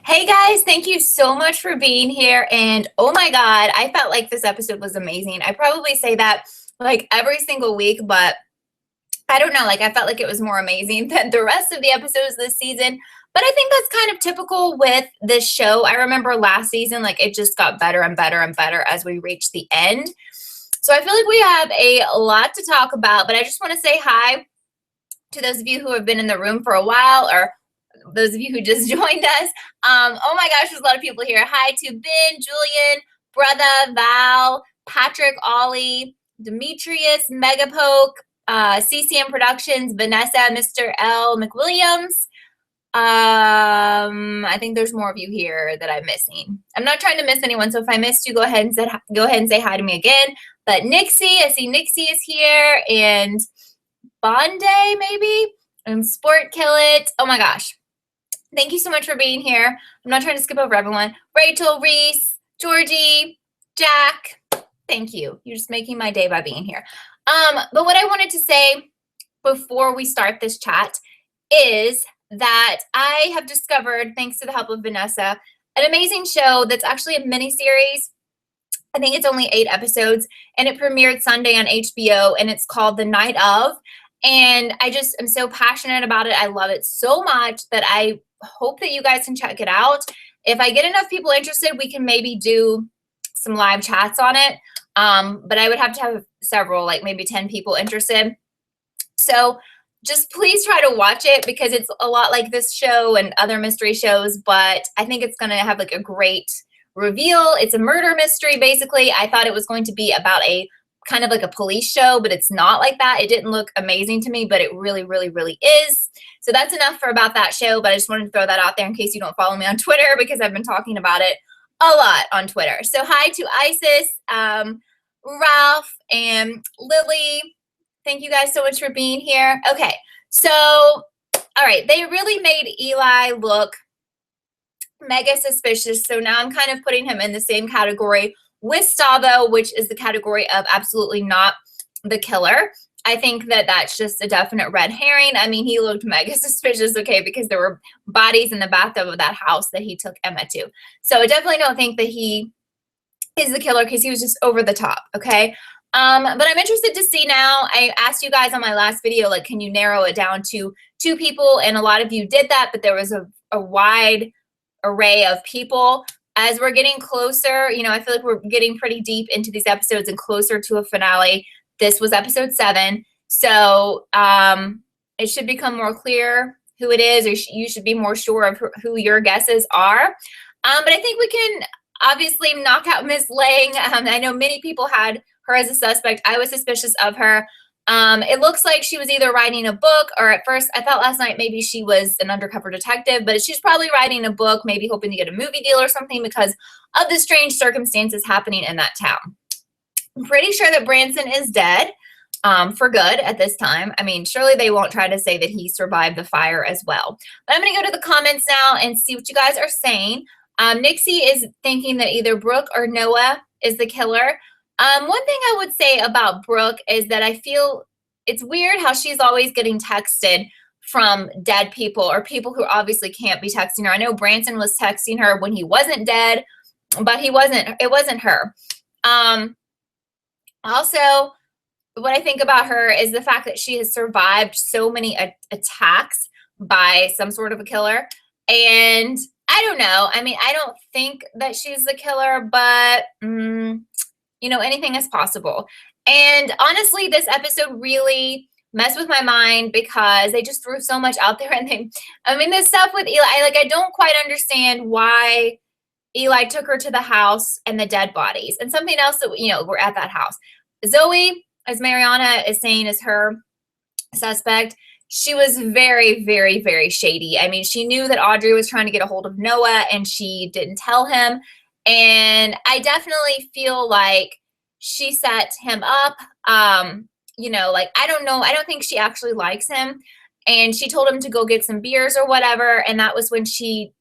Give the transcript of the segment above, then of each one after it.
Hey guys, thank you so much for being here. And oh my God, I felt like this episode was amazing. I probably say that like every single week, but I don't know, like I felt like it was more amazing than the rest of the episodes this season. But I think that's kind of typical with this show. I remember last season, like it just got better and better and better as we reached the end. So I feel like we have a lot to talk about, but I just want to say hi to those of you who have been in the room for a while or those of you who just joined us. Oh my gosh, there's a lot of people here. Hi to Ben, Julian, Brother, Val, Patrick, Ollie, Demetrius, Megapoke, CCM Productions, Vanessa, Mr. L. McWilliams. I think there's more of you here that I'm missing. I'm not trying to miss anyone, so if I missed you, go ahead and say hi to me again. But Nixie, I see Nixie is here, and Bonday maybe, and Sport Kill It. Oh my gosh. Thank you so much for being here. I'm not trying to skip over everyone. Rachel, Reese, Georgie, Jack, thank you. You're just making my day by being here. But what I wanted to say before we start this chat is that I have discovered, thanks to the help of Vanessa, an amazing show that's actually a mini-series. I think it's only 8 episodes, and it premiered Sunday on HBO, and it's called The Night Of. And I just am so passionate about it. I love it so much that I hope that you guys can check it out. If I get enough people interested, we can maybe do some live chats on it. But I would have to have several, like maybe 10 people interested. So just please try to watch it because it's a lot like this show and other mystery shows, but I think it's going to have like a great reveal. It's a murder mystery, basically. I thought it was going to be about a kind of like a police show, but it's not like that. It didn't look amazing to me, but it really, really, really is. So that's enough for about that show, but I just wanted to throw that out there in case you don't follow me on Twitter because I've been talking about it a lot on Twitter. So hi to Isis, Ralph, and Lily. Thank you guys so much for being here. Okay, so, all right, they really made Eli look mega suspicious, so now I'm kind of putting him in the same category with Stavo, which is the category of absolutely not the killer. I think that that's just a definite red herring. I mean, he looked mega suspicious, okay, because there were bodies in the bathtub of that house that he took Emma to. So I definitely don't think that he is the killer because he was just over the top, okay? But I'm interested to see now. I asked you guys on my last video, like, can you narrow it down to 2 people? And a lot of you did that, but there was a wide array of people. As we're getting closer, you know, I feel like we're getting pretty deep into these episodes and closer to a finale. This was episode 7. So it should become more clear who it is, or you should be more sure of who your guesses are. But I think we can obviously knock out Miss Lang. I know many people had her as a suspect. I was suspicious of her. It looks like she was either writing a book, or at first I thought last night maybe she was an undercover detective, but she's probably writing a book, maybe hoping to get a movie deal or something because of the strange circumstances happening in that town. I'm pretty sure that Branson is dead for good at this time. I mean, surely they won't try to say that he survived the fire as well. But I'm going to go to the comments now and see what you guys are saying. Nixie is thinking that either Brooke or Noah is the killer. One thing I would say about Brooke is that I feel it's weird how she's always getting texted from dead people or people who obviously can't be texting her. I know Branson was texting her when he wasn't dead, but it wasn't her. Also, what I think about her is the fact that she has survived so many attacks by some sort of a killer. And I don't know. I mean, I don't think that she's the killer, but you know, anything is possible. And honestly, this episode really messed with my mind because they just threw so much out there. And the stuff with Eli, I don't quite understand why Eli took her to the house and the dead bodies. And something else that, you know, we're at that house. Zoe, as Mariana is saying, is her suspect. She was very, very, very shady. I mean, she knew that Audrey was trying to get a hold of Noah and she didn't tell him. And I definitely feel like she set him up. You know, like, I don't know. I don't think she actually likes him. And she told him to go get some beers or whatever. And that was when she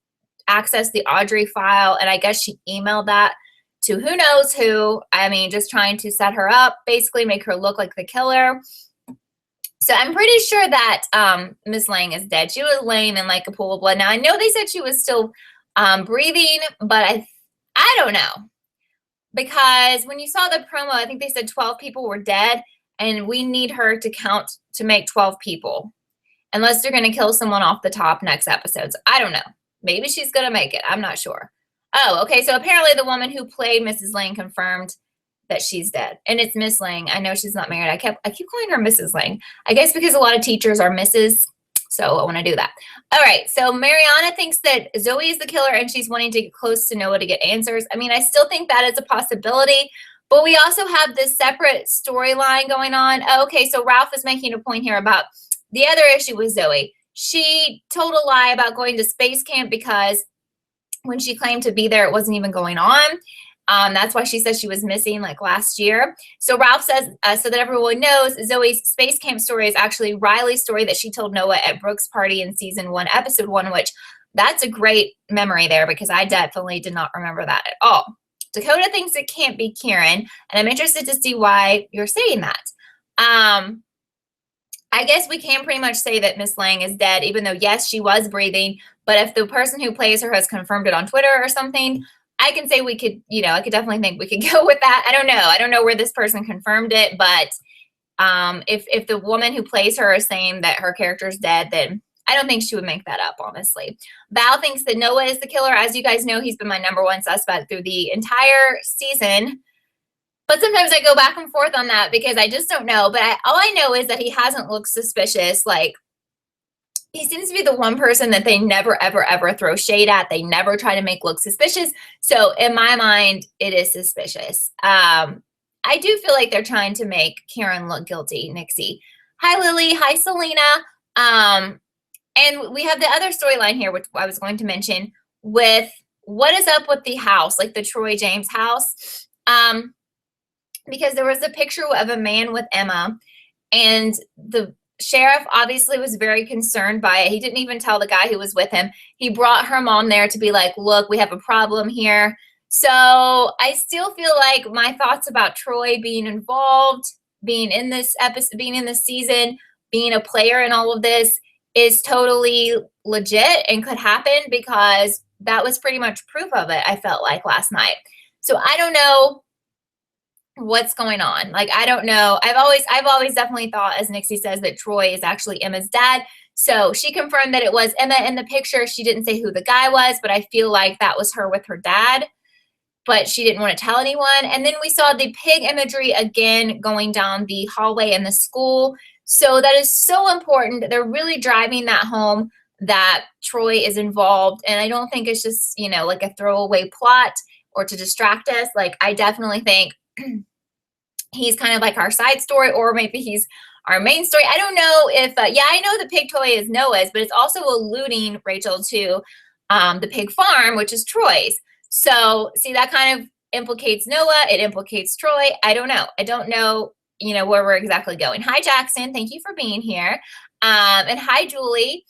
accessed the Audrey file. And I guess she emailed that to who knows who. I mean, just trying to set her up, basically make her look like the killer. So I'm pretty sure that Miss Lang is dead. She was laying in like a pool of blood. Now, I know they said she was still breathing, but I don't know. Because when you saw the promo, I think they said 12 people were dead, and we need her to count to make 12 people. Unless they're going to kill someone off the top next episode. So I don't know. Maybe she's going to make it. I'm not sure. Oh, okay. So apparently the woman who played Mrs. Lang confirmed that she's dead. And it's Miss Lang. I know she's not married. I keep calling her Mrs. Lang. I guess because a lot of teachers are Mrs. So I want to do that. All right. So Mariana thinks that Zoe is the killer and she's wanting to get close to Noah to get answers. I mean, I still think that is a possibility. But we also have this separate storyline going on. Oh, okay. So Ralph is making a point here about the other issue with Zoe. She told a lie about going to space camp because when she claimed to be there, it wasn't even going on. That's why she says she was missing like last year. So Ralph says, so that everyone knows, Zoe's space camp story is actually Riley's story that she told Noah at Brooke's party in season 1, episode 1, which that's a great memory there because I definitely did not remember that at all. Dakota thinks it can't be Karen, and I'm interested to see why you're saying that. I guess we can pretty much say that Miss Lang is dead, even though, yes, she was breathing. But if the person who plays her has confirmed it on Twitter or something, I can say we could, I could definitely think we could go with that. I don't know. I don't know where this person confirmed it. But if the woman who plays her is saying that her character is dead, then I don't think she would make that up, honestly. Val thinks that Noah is the killer. As you guys know, he's been my #1 suspect through the entire season. But sometimes I go back and forth on that because I just don't know. But all I know is that he hasn't looked suspicious. Like, he seems to be the one person that they never, ever, ever throw shade at. They never try to make look suspicious. So in my mind, it is suspicious. I do feel like they're trying to make Karen look guilty, Nixie. Hi, Lily. Hi, Selena. And we have the other storyline here, which I was going to mention, with what is up with the house, like the Troy James house. Because there was a picture of a man with Emma, and the sheriff obviously was very concerned by it. He didn't even tell the guy who was with him. He brought her mom there to be like, look, we have a problem here. So I still feel like my thoughts about Troy being involved, being in this episode, being in this season, being a player in all of this is totally legit and could happen because that was pretty much proof of it, I felt like last night. So I don't know what's going on. Like, I don't know. I've always definitely thought, as Nixie says, that Troy is actually Emma's dad. So she confirmed that it was Emma in the picture. She didn't say who the guy was, but I feel like that was her with her dad. But she didn't want to tell anyone. And then we saw the pig imagery again going down the hallway in the school. So that is so important. They're really driving that home that Troy is involved. And I don't think it's just, like a throwaway plot or to distract us. Like, I definitely think he's kind of like our side story, or maybe he's our main story. I don't know if, I know the pig toy is Noah's, but it's also alluding, Rachel, to the pig farm, which is Troy's. So, see, that kind of implicates Noah. It implicates Troy. I don't know. I don't know, where we're exactly going. Hi, Jackson. Thank you for being here. And hi, Julie.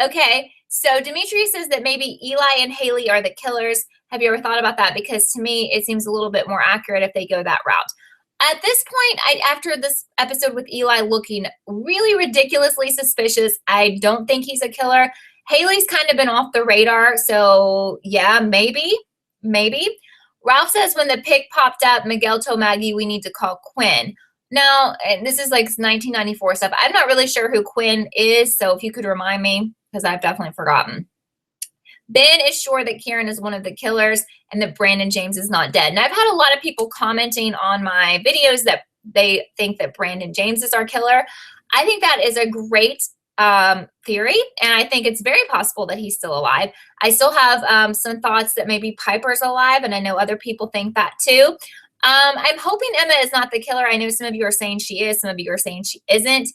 Okay. So Dimitri says that maybe Eli and Haley are the killers. Have you ever thought about that? Because to me, it seems a little bit more accurate if they go that route. At this point, after this episode with Eli looking really ridiculously suspicious, I don't think he's a killer. Haley's kind of been off the radar, so yeah, maybe. Ralph says when the pig popped up, Miguel told Maggie we need to call Quinn. Now, and this is like 1994 stuff. I'm not really sure who Quinn is, so if you could remind me, because I've definitely forgotten. Ben is sure that Karen is one of the killers and that Brandon James is not dead. And I've had a lot of people commenting on my videos that they think that Brandon James is our killer. I think that is a great theory, and I think it's very possible that he's still alive. I still have some thoughts that maybe Piper's alive, and I know other people think that too. I'm hoping Emma is not the killer. I know some of you are saying she is, some of you are saying she isn't.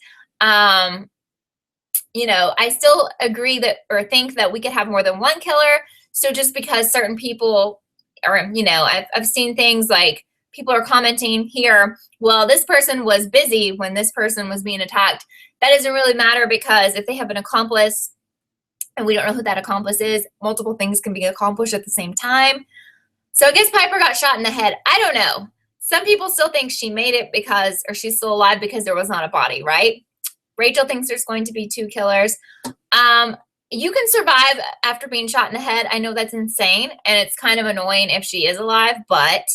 I still agree that, or think that we could have more than one killer. So just because certain people are, I've seen things like people are commenting here, well, this person was busy when this person was being attacked. That doesn't really matter, because if they have an accomplice and we don't know who that accomplice is, multiple things can be accomplished at the same time. So I guess Piper got shot in the head. I don't know. Some people still think she made it or she's still alive because there was not a body, right? Rachel thinks there's going to be two killers. you can survive after being shot in the head. I know that's insane, and it's kind of annoying if she is alive, but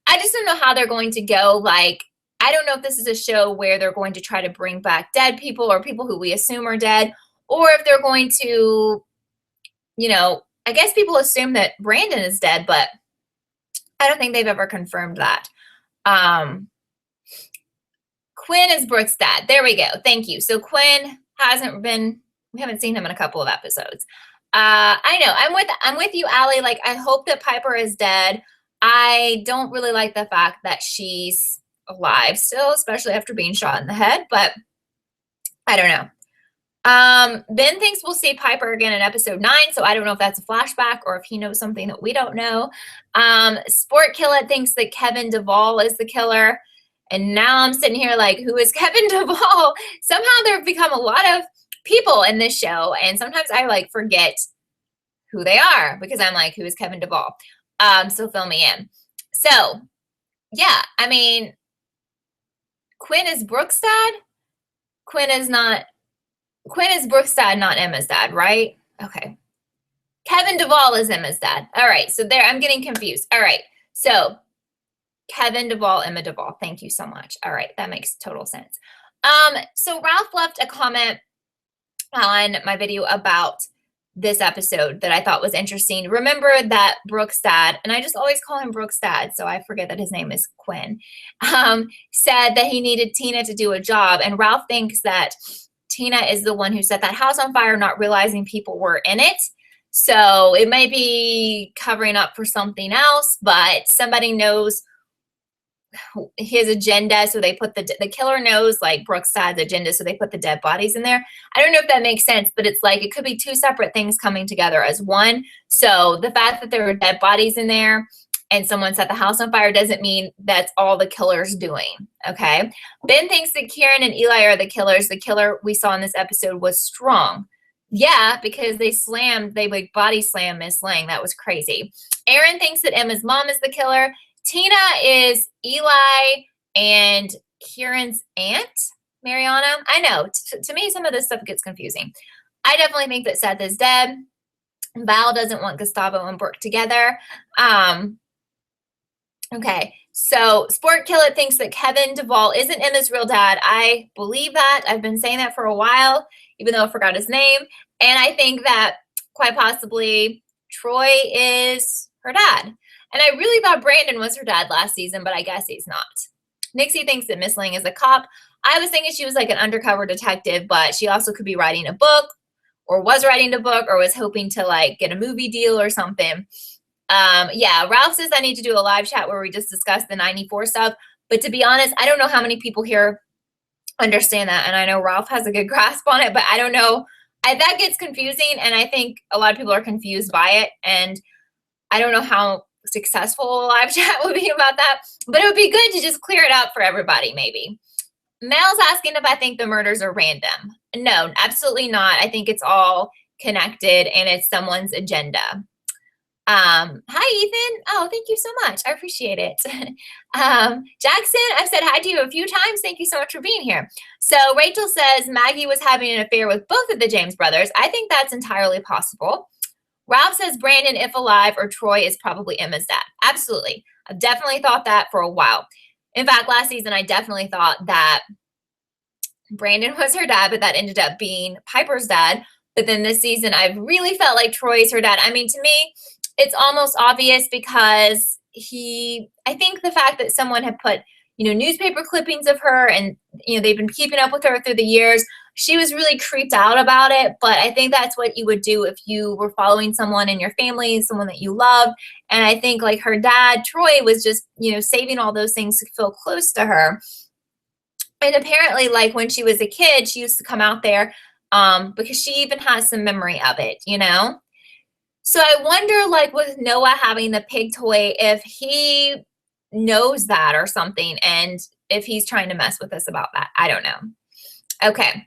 I just don't know how they're going to go. Like, I don't know if this is a show where they're going to try to bring back dead people or people who we assume are dead, or if they're going to, I guess people assume that Brandon is dead, but I don't think they've ever confirmed that. Quinn is Brooke's dad. There we go. Thank you. So Quinn we haven't seen him in a couple of episodes. I know. I'm with you, Allie. Like, I hope that Piper is dead. I don't really like the fact that she's alive still, especially after being shot in the head, but I don't know. Ben thinks we'll see Piper again in episode 9, so I don't know if that's a flashback or if he knows something that we don't know. Sport Killer thinks that Kevin Duvall is the killer, and now I'm sitting here like, who is Kevin Duvall? Somehow there have become a lot of people in this show, and sometimes I like forget who they are because I'm like, who is Kevin Duvall? So fill me in. So yeah, I mean, Quinn is Brooke's dad. Quinn is Brooke's dad, not Emma's dad, right? Okay. Kevin Duvall is Emma's dad. All right. So there, I'm getting confused. All right. So Kevin Duvall, Emma Duvall. Thank you so much. All right. That makes total sense. So Ralph left a comment on my video about this episode that I thought was interesting. Remember that Brooke's dad, and I just always call him Brooke's dad, so I forget that his name is Quinn, said that he needed Tina to do a job. And Ralph thinks that Tina is the one who set that house on fire, not realizing people were in it. So it might be covering up for something else, but somebody knows his agenda, so they put the killer knows like Brooke's dad's agenda, so they put the dead bodies in there. I don't know if that makes sense, but it's like it could be two separate things coming together as one. So the fact that there were dead bodies in there and someone set the house on fire doesn't mean that's all the killer's doing. Okay. Ben thinks that Kieran and Eli are the killers. The killer we saw in this episode was Strong. Yeah, because they like body slammed Miss Lang. That was crazy. Aaron thinks that Emma's mom is the killer. Tina is Eli and Kieran's aunt, Mariana. I know. To me, some of this stuff gets confusing. I definitely think that Seth is dead. Val doesn't want Gustavo and Brooke together. Okay, so Sport Killer thinks that Kevin Duvall isn't Emma's real dad. I believe that. I've been saying that for a while, even though I forgot his name. And I think that quite possibly Troy is her dad. And I really thought Brandon was her dad last season, but I guess he's not. Nixie thinks that Miss Lang is a cop. I was thinking she was like an undercover detective, but she also could be writing a book or was writing a book or was hoping to like get a movie deal or something. Yeah, Ralph says I need to do a live chat where we just discuss the 94 stuff. But to be honest, I don't know how many people here understand that. And I know Ralph has a good grasp on it, but I don't know. That gets confusing. And I think a lot of people are confused by it. And I don't know how successful a live chat would be about that, but it would be good to just clear it up for everybody, maybe. Mel's asking if I think the murders are random. No, absolutely not. I think it's all connected and it's someone's agenda. Hi, Ethan. Oh, thank you so much. I appreciate it. Jackson, I've said hi to you a few times. Thank you so much for being here. So Rachel says Maggie was having an affair with both of the James brothers. I think that's entirely possible. Ralph says Brandon, if alive, or Troy is probably Emma's dad. Absolutely. I've definitely thought that for a while. In fact, last season, I definitely thought that Brandon was her dad, but that ended up being Piper's dad. But then this season, I've really felt like Troy is her dad. I mean, to me, it's almost obvious because I think the fact that someone had put, newspaper clippings of her and, they've been keeping up with her through the years, she was really creeped out about it. But I think that's what you would do if you were following someone in your family, someone that you love. And I think like her dad, Troy, was just, saving all those things to feel close to her. And apparently, like when she was a kid, she used to come out there because she even has some memory of it, So I wonder, like with Noah having the pig toy, if he knows that or something, and if he's trying to mess with us about that. I don't know. Okay.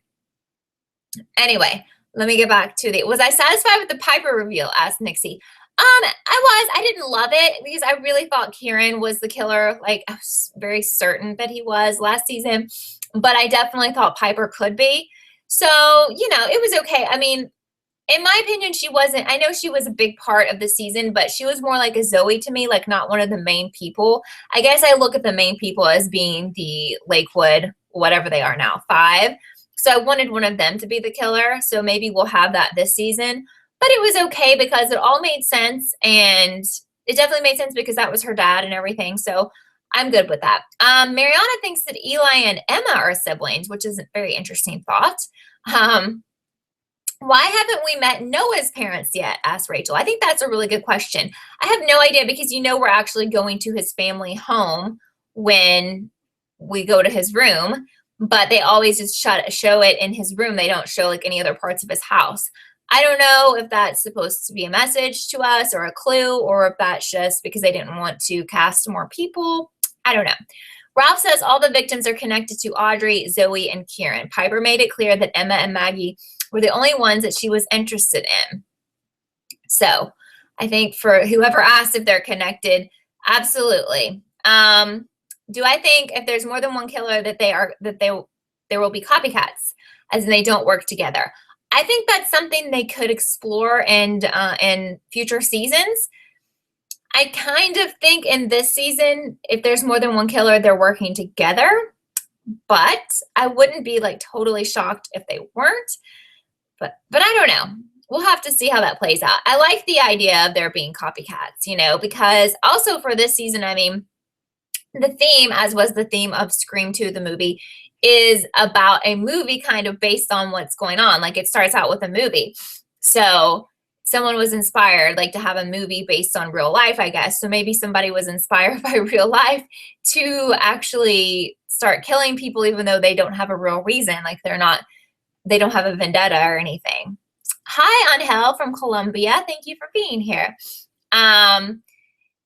Anyway, let me get back to was I satisfied with the Piper reveal? Asked Nixie. I didn't love it because I really thought Kieran was the killer. Like I was very certain that he was last season, but I definitely thought Piper could be. So, it was okay. I mean, In my opinion, she wasn't. I know she was a big part of the season, but she was more like a Zoe to me, like not one of the main people. I guess I look at the main people as being the Lakewood, whatever they are now, 5. So I wanted one of them to be the killer. So maybe we'll have that this season. But it was okay because it all made sense, and it definitely made sense because that was her dad and everything. So I'm good with that. Mariana thinks that Eli and Emma are siblings, which is a very interesting thought. Um, why haven't we met Noah's parents yet? Asked Rachel. I think that's a really good question. I have no idea because we're actually going to his family home when we go to his room, but they always just show it in his room. They don't show like any other parts of his house. I don't know if that's supposed to be a message to us or a clue, or if that's just because they didn't want to cast more people. I don't know. Ralph says all the victims are connected to Audrey, Zoe, and Kieran. Piper made it clear that Emma and Maggie were the only ones that she was interested in. So I think for whoever asked if they're connected, absolutely. Do I think if there's more than one killer that there will be copycats, as in they don't work together? I think that's something they could explore in future seasons. I kind of think in this season, if there's more than one killer, they're working together. But I wouldn't be like totally shocked if they weren't. But I don't know. We'll have to see how that plays out. I like the idea of there being copycats, because also for this season, I mean, the theme, as was the theme of Scream 2, the movie, is about a movie kind of based on what's going on. Like it starts out with a movie. So someone was inspired like to have a movie based on real life, I guess. So maybe somebody was inspired by real life to actually start killing people, even though they don't have a real reason. Like they don't have a vendetta or anything. Hi, Angel from Colombia. Thank you for being here.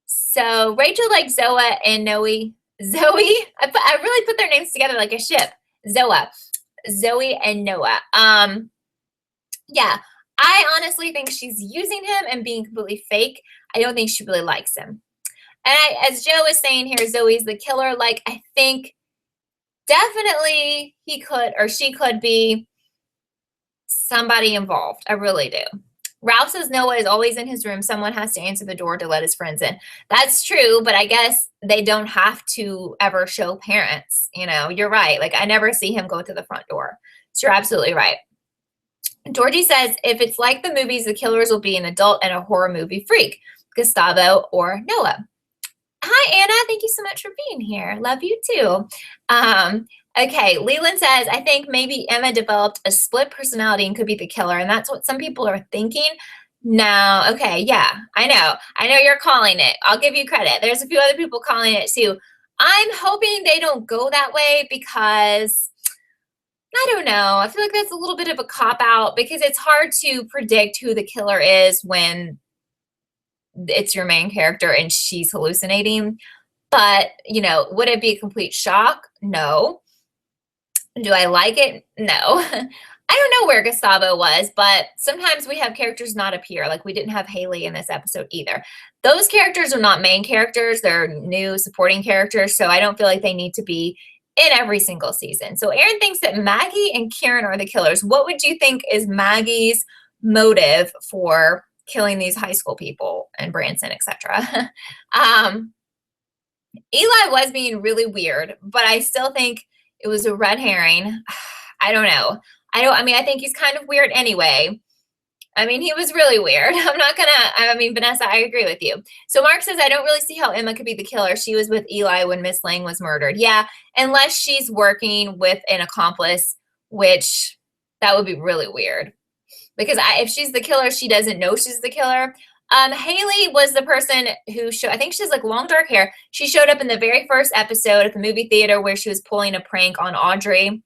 So Rachel likes Zoa and Noe. Zoe? I really put their names together like a ship. Zoe and Noah. Yeah, I honestly think she's using him and being completely fake. I don't think she really likes him. And as Joe is saying here, Zoe's the killer. Like, I think definitely he could or she could be somebody involved. I really do. Ralph says Noah is always in his room. Someone has to answer the door to let his friends in. That's true, but I guess they don't have to ever show parents. You're right. Like, I never see him go to the front door. So you're absolutely right. Georgie says, if it's like the movies, the killers will be an adult and a horror movie freak, Gustavo or Noah. Hi, Anna. Thank you so much for being here. Love you too. Okay, Leland says, I think maybe Emma developed a split personality and could be the killer, and that's what some people are thinking. No, okay, yeah, I know you're calling it. I'll give you credit. There's a few other people calling it too. I'm hoping they don't go that way because I don't know. I feel like that's a little bit of a cop-out because it's hard to predict who the killer is when it's your main character and she's hallucinating. But, would it be a complete shock? No. Do I like it? No. I don't know where Gustavo was, but sometimes we have characters not appear. Like we didn't have Haley in this episode either. Those characters are not main characters. They're new supporting characters. So I don't feel like they need to be in every single season. So Aaron thinks that Maggie and Kieran are the killers. What would you think is Maggie's motive for killing these high school people and Branson, etc.? Eli was being really weird, but I still think it was a red herring. I don't know. I think he's kind of weird anyway. I mean, he was really weird. Vanessa, I agree with you. So Mark says, I don't really see how Emma could be the killer. She was with Eli when Miss Lang was murdered. Yeah, unless she's working with an accomplice, which that would be really weird. Because if she's the killer, she doesn't know she's the killer. Haley was the person who I think she has like long dark hair. She showed up in the very first episode at the movie theater where she was pulling a prank on Audrey.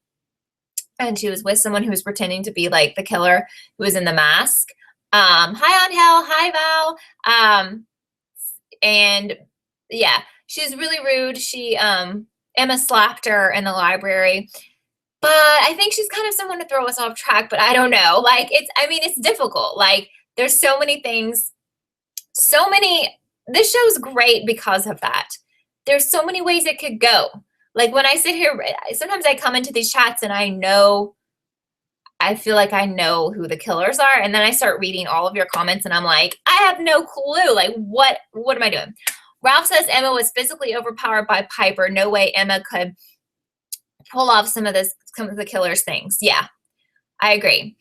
And she was with someone who was pretending to be like the killer who was in the mask. Hi, Angel. Hi, Val. And yeah, she was really rude. Emma slapped her in the library. But I think she's kind of someone to throw us off track, but I don't know. Like, it's difficult. Like, there's so many things. This show's great because of that. There's so many ways it could go. Like when I sit here, sometimes I come into these chats and I know I feel like I know who the killers are. And then I start reading all of your comments and I'm like, I have no clue. Like, what am I doing? Ralph says Emma was physically overpowered by Piper. No way Emma could pull off some of the killer's things. Yeah, I agree.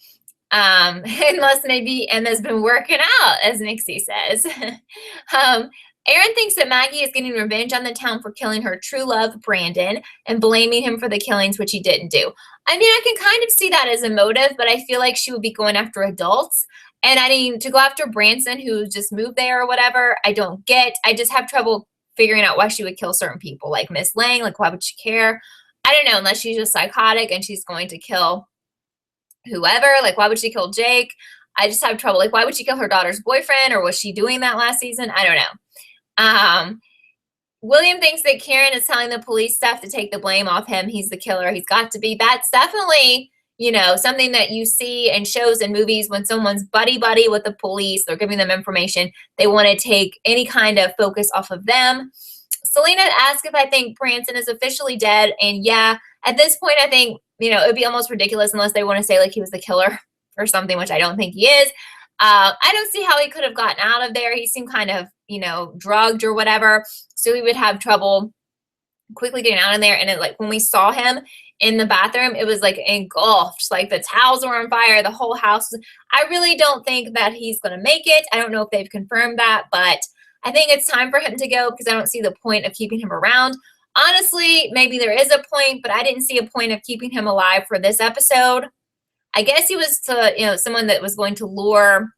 Unless maybe Emma's been working out, as Nixie says. Erin thinks that Maggie is getting revenge on the town for killing her true love, Brandon, and blaming him for the killings, which he didn't do. I mean, I can kind of see that as a motive, but I feel like she would be going after adults. And I mean, to go after Branson, who just moved there or whatever, I don't get. I just have trouble figuring out why she would kill certain people, like Miss Lang. Like, why would she care? I don't know, unless she's just psychotic and she's going to kill whoever. Like, why would she kill Jake? I just have trouble. Like, why would she kill her daughter's boyfriend, or was she doing that last season? I don't know. William thinks that Karen is telling the police stuff to take the blame off him. He's the killer. He's got to be. That's definitely, you know, something that you see in shows and movies when someone's buddy with the police, they're giving them information. They want to take any kind of focus off of them. Selena asked if I think Branson is officially dead. And yeah, at this point, I think, you know, it would be almost ridiculous unless they want to say like he was the killer or something, which I don't think he is. I don't see how he could have gotten out of there. He seemed kind of, you know, drugged or whatever. So he would have trouble quickly getting out of there. And it, like, when we saw him in the bathroom, it was like engulfed. Like, the towels were on fire. The whole house. I really don't think that he's going to make it. I don't know if they've confirmed that, but I think it's time for him to go because I don't see the point of keeping him around. Honestly, maybe there is a point, but I didn't see a point of keeping him alive for this episode. I guess he was to, you know, someone that was going to lure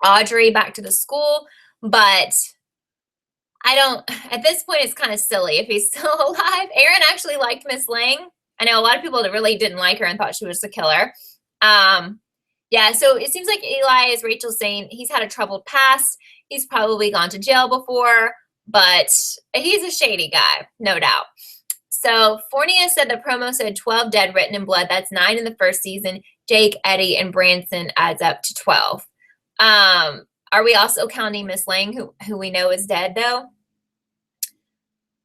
Audrey back to the school, but I don't, at this point, it's kind of silly if he's still alive. Aaron actually liked Miss Lang. I know a lot of people that really didn't like her and thought she was the killer. Yeah, so it seems like Eli, as Rachel's saying, he's had a troubled past. He's probably gone to jail before, but he's a shady guy, no doubt. So Fornia said the promo said 12 dead written in blood. That's 9 in the first season. Jake, Eddie, and Branson adds up to 12. Are we also counting Miss Lang, who we know is dead, though?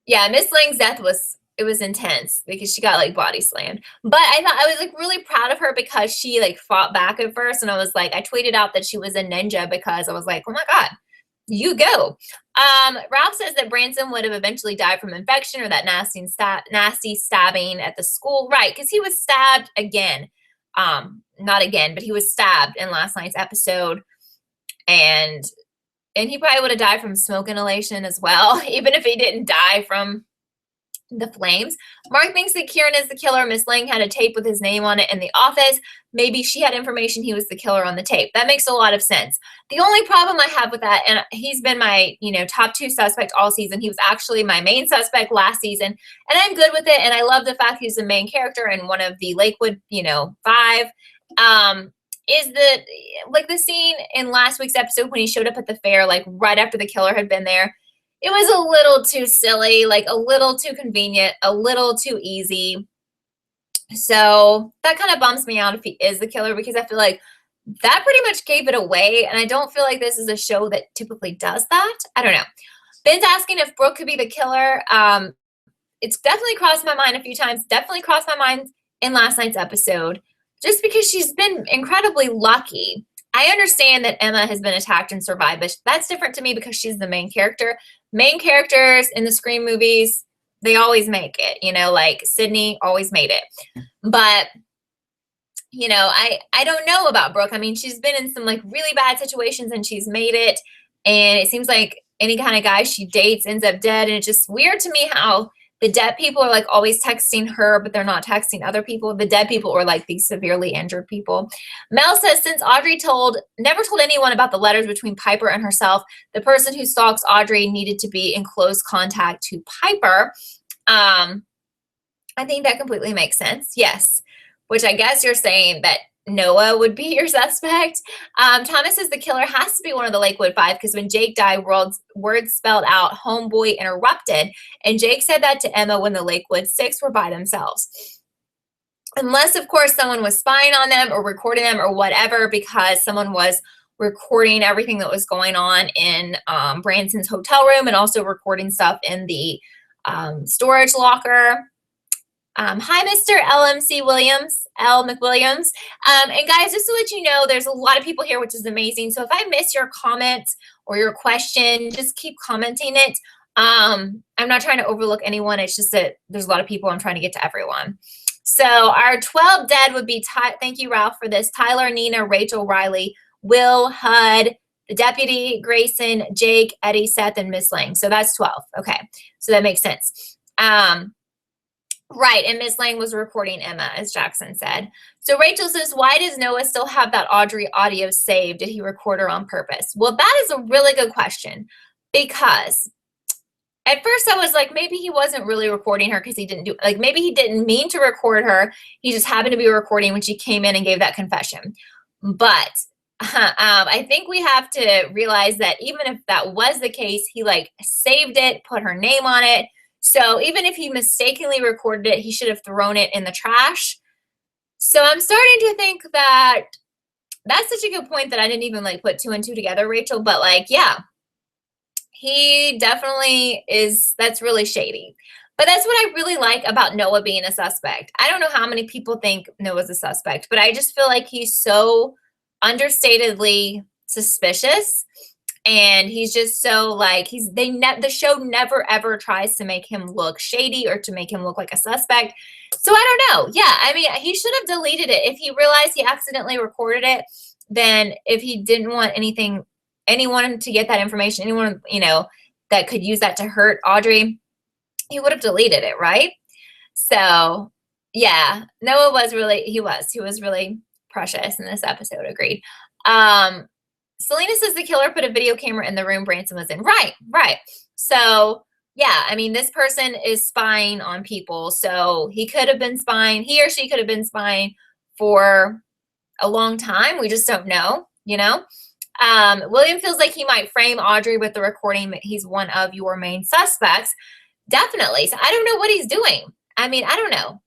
Yeah, Miss Lang's death was intense because she got like body slammed. But I thought I was like really proud of her because she like fought back at first, and I was like, I tweeted out that she was a ninja because I was like, oh my God, you go. Ralph says that Branson would have eventually died from infection or that nasty stabbing at the school. Right, because he was stabbed again. Not again, but he was stabbed in last night's episode. And he probably would have died from smoke inhalation as well, even if he didn't die from the flames. Mark thinks that Kieran is the killer. Miss Lang had a tape with his name on it in the office. Maybe she had information he was the killer on the tape. That makes a lot of sense. The only problem I have with that, and he's been my, you know, top 2 suspect all season. He was actually my main suspect last season, and I'm good with it. And I love the fact he's the main character in one of the Lakewood, you know, 5. Is the scene in last week's episode when he showed up at the fair, like right after the killer had been there. It was a little too silly, like a little too convenient, a little too easy. So that kind of bumps me out if he is the killer, because I feel like that pretty much gave it away. And I don't feel like this is a show that typically does that. I don't know. Ben's asking if Brooke could be the killer. It's definitely crossed my mind a few times. Definitely crossed my mind in last night's episode, just because she's been incredibly lucky. I understand that Emma has been attacked and survived, but that's different to me because she's the main character. Main characters in the Scream movies, they always make it, you know, like Sydney always made it. But, you know, I don't know about Brooke. I mean, she's been in some like really bad situations and she's made it. And it seems like any kind of guy she dates ends up dead. And it's just weird to me how the dead people are like always texting her, but they're not texting other people. The dead people are like these severely injured people. Mel says, since Audrey never told anyone about the letters between Piper and herself, the person who stalks Audrey needed to be in close contact to Piper. I think that completely makes sense. Yes. Which I guess you're saying that Noah would be your suspect. Thomas says the killer has to be one of the Lakewood 5 because when Jake died, words spelled out homeboy interrupted. And Jake said that to Emma when the Lakewood 6 were by themselves. Unless, of course, someone was spying on them or recording them or whatever, because someone was recording everything that was going on in Branson's hotel room and also recording stuff in the storage locker. Hi, Mr. LMC Williams, L McWilliams. And guys, just to let you know, there's a lot of people here, which is amazing. So if I miss your comment or your question, just keep commenting it. I'm not trying to overlook anyone. It's just that there's a lot of people. I'm trying to get to everyone. So our 12 dead would be, thank you, Ralph, for this. Tyler, Nina, Rachel, Riley, Will, Hud, the deputy, Grayson, Jake, Eddie, Seth, and Miss Lang. So that's 12. Okay, so that makes sense. Right, and Miss Lang was recording Emma, as Jackson said. So Rachel says, why does Noah still have that Audrey audio saved? Did he record her on purpose? Well, that is a really good question, because at first I was like, maybe he wasn't really recording her because he didn't do, like, maybe he didn't mean to record her. He just happened to be recording when she came in and gave that confession. But I think we have to realize that even if that was the case, he like saved it, put her name on it. So even if he mistakenly recorded it, he should have thrown it in the trash. So I'm starting to think that that's such a good point that I didn't even like put 2 and 2 together, Rachel. But like, yeah, he definitely is. That's really shady. But that's what I really like about Noah being a suspect. I don't know how many people think Noah's a suspect, but I just feel like he's so understatedly suspicious. And he's just so like, the show never ever tries to make him look shady or to make him look like a suspect. So I don't know. Yeah, I mean, he should have deleted it. If he realized he accidentally recorded it, then if he didn't want anyone to get that information, anyone, you know, that could use that to hurt Audrey, he would have deleted it, right? So yeah, Noah was really, he was really precious in this episode. Agreed. Selena says the killer put a video camera in the room Branson was in. Right. So yeah, I mean, this person is spying on people. So he could have been spying, he or she could have been spying for a long time. We just don't know, you know? William feels like he might frame Audrey with the recording that he's one of your main suspects. Definitely. So I don't know what he's doing. I mean, I don't know.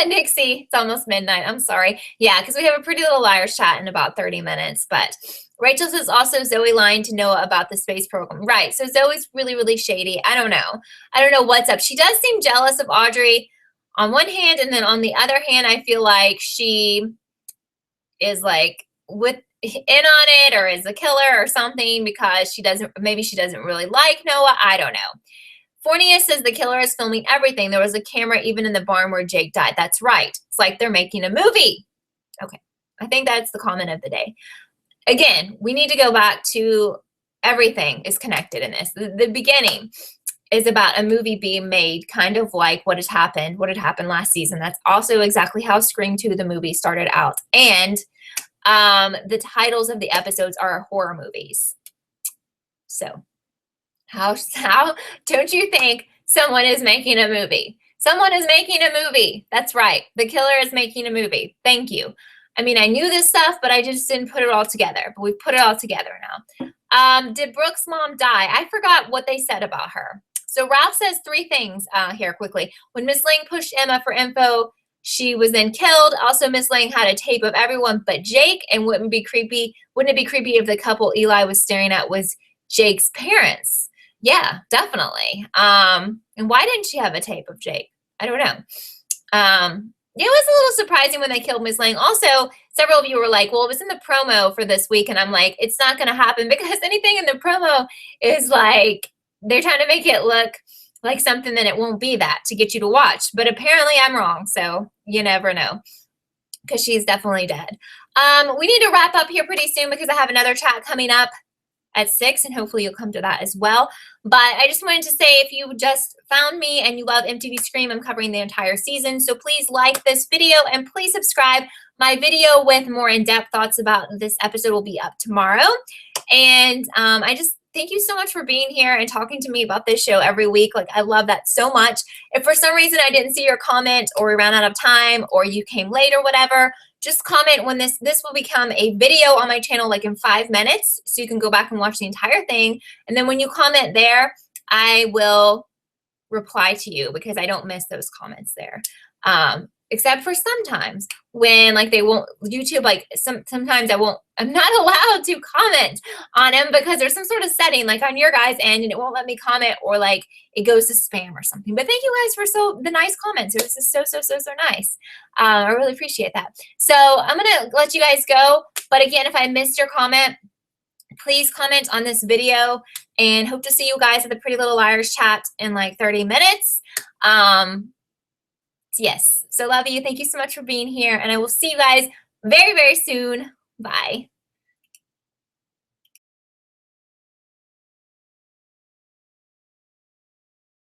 Nixie, it's almost midnight. I'm sorry. Yeah, because we have a Pretty Little Liars chat in about 30 minutes. But Rachel says also Zoe lying to Noah about the space program. Right. So Zoe's really, really shady. I don't know. I don't know what's up. She does seem jealous of Audrey on one hand, and then on the other hand, I feel like she is like in on it or is a killer or something because maybe she doesn't really like Noah. I don't know. Fornia says the killer is filming everything. There was a camera even in the barn where Jake died. That's right. It's like they're making a movie. Okay. I think that's the comment of the day. Again, we need to go back to everything is connected in this. The beginning is about a movie being made, kind of like what had happened last season. That's also exactly how Scream 2, the movie, started out. And the titles of the episodes are horror movies. So how don't you think someone is making a movie? Someone is making a movie. That's right. The killer is making a movie. Thank you. I mean, I knew this stuff, but I just didn't put it all together. But we put it all together now. Did Brooke's mom die? I forgot what they said about her. So Ralph says 3 things here quickly. When Miss Lang pushed Emma for info, she was then killed. Also, Miss Lang had a tape of everyone but Jake. And wouldn't it be creepy if the couple Eli was staring at was Jake's parents? Yeah, definitely. And why didn't she have a tape of Jake? I don't know. It was a little surprising when they killed Miss Lang. Also, several of you were like, well, it was in the promo for this week. And I'm like, it's not going to happen because anything in the promo is like, they're trying to make it look like something that it won't be that to get you to watch. But apparently I'm wrong. So you never know because she's definitely dead. We need to wrap up here pretty soon because I have another chat coming up at 6, and hopefully you'll come to that as well. But I just wanted to say, if you just found me and you love MTV Scream, I'm covering the entire season. So please like this video and please subscribe. My video with more in-depth thoughts about this episode will be up tomorrow. And I just thank you so much for being here and talking to me about this show every week. Like, I love that so much. If for some reason I didn't see your comment or we ran out of time or you came late or whatever, just comment when this will become a video on my channel like in 5 minutes. So you can go back and watch the entire thing. And then when you comment there, I will reply to you because I don't miss those comments there. except for sometimes when like they won't YouTube, like sometimes I'm not allowed to comment on them because there's some sort of setting like on your guys' end and it won't let me comment, or like it goes to spam or something. But thank you guys for the nice comments. This is so nice. I really appreciate that. So I'm gonna let you guys go, but again, if I missed your comment, please comment on this video, and hope to see you guys at the Pretty Little Liars chat in like 30 minutes. Yes, so love you. Thank you so much for being here, and I will see you guys very soon. Bye.